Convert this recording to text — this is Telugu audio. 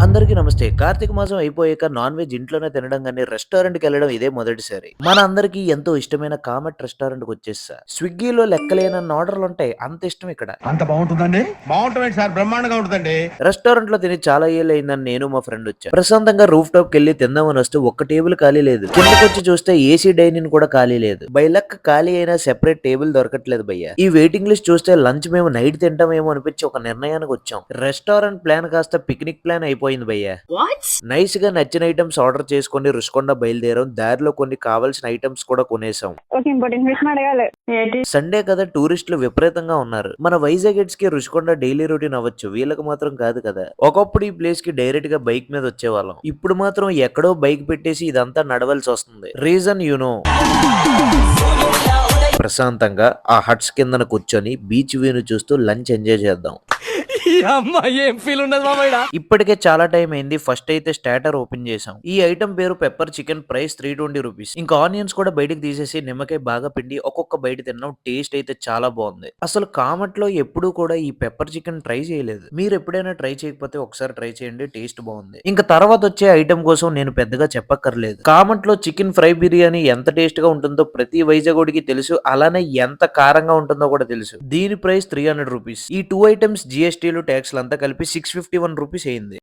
అందరికీ నమస్తే. కార్తీక మాసం అయిపోయాక నాన్ వెజ్ ఇంట్లోనే తినడం గాని, రెస్టారెంట్‌కెళ్ళడం ఇదే మొదటిసారి. మన అందరికీ ఎంతో ఇష్టమైన కామెట్ రెస్టారెంట్‌కొచ్చేసా. స్విగ్గీలో లెక్కలేనన్ని ఆర్డర్‌లుంటాయి. అంత ఇష్టం ఇక్కడ. అంత బాగుంటుందండి. బాగుంటుంది సార్, బ్రహ్మాండంగా ఉంటుందండి. రెస్టారెంట్‌లో తిని చాలా ఏళ్లయిందని నేను మా ఫ్రెండ్ వచ్చాం. ప్రశాంతంగా రూఫ్ టాప్‌కెళ్ళి తిందామని వస్తే ఒక్క టేబుల్ ఖాళీ లేదు. కిందకొచ్చి చూస్తే ఏసీ డైనింగ్ కూడా ఖాళీ లేదు. బై లక్ ఖాళీ అయినా సెపరేట్ టేబుల్ దొరకట్లేదు భయ్యా. ఈ వెయిటింగ్ లిస్ట్ చూస్తే లంచ్ మేము నైట్ తింటామేమో అనిపించి ఒక నిర్ణయానికి వచ్చాం. రెస్టారెంట్ ప్లాన్ కాస్త పిక్నిక్ ప్లాన్ అయిపోయింది భయ్యా. నైస్ గా నచ్చిన ఐటమ్స్ ఆర్డర్ చేసుకుని రుషికొండ బయలుదేరాం. దారిలో కొన్ని కావాల్సిన ఐటమ్స్ కూడా కొనేసాం. ఒక ఇంపార్టెంట్ విషయం అడగాలి. ఏంటి? సండే కదా, టూరిస్టులు విపరీతంగా ఉన్నారు. మన వైజాగెట్స్ కి రుషికొండ డైలీ రొటీన్ అవ్వచ్చు, వీళ్ళకి మాత్రం కాదు కదా. ఒకప్పుడు ఈ ప్లేస్ కి డైరెక్ట్ గా బైక్ మీద వచ్చేవాళ్ళం. ఇప్పుడు మాత్రం ఎక్కడో బైక్ పెట్టేసి ఇదంతా నడవలసి వస్తుంది. రీజన్ ప్రశాంతంగా ఆ హట్స్ కిందన కూర్చొని బీచ్ వ్యూను చూస్తూ లంచ్ ఎంజాయ్ చేద్దాం. ఇప్పటికే చాలా టైం అయింది. ఫస్ట్ అయితే స్టార్టర్ ఓపెన్ చేసాం. ఈ ఐటమ్ పేరు పెప్పర్ చికెన్, ప్రైస్ 320 రూపీస్. ఇంకా ఆనియన్స్ కూడా బయటకు తీసేసి నిమ్మకాయ బాగా పిండి ఒక్కొక్క బయట తిన్నాం. టేస్ట్ అయితే చాలా బాగుంది. అసలు కామెట్ లో ఎప్పుడూ కూడా ఈ పెప్పర్ చికెన్ ట్రై చేయలేదు. మీరు ఎప్పుడైనా ట్రై చేయకపోతే ఒకసారి ట్రై చేయండి, టేస్ట్ బాగుంది. ఇంకా తర్వాత వచ్చే ఐటమ్ కోసం నేను పెద్దగా చెప్పక్కర్లేదు. కామెట్ లో చికెన్ ఫ్రై బిర్యానీ ఎంత టేస్ట్ గా ఉంటుందో ప్రతి వైజాగోడికి తెలుసు. అలానే ఎంత కారంగా ఉంటుందో కూడా తెలుసు. దీని ప్రైస్ 300 రూపీస్. ఈ 2 ఐటమ్స్ జిఎస్టీలు ట్యాక్స్లు అంతా కలిపి 651 రూపీస్ అయింది.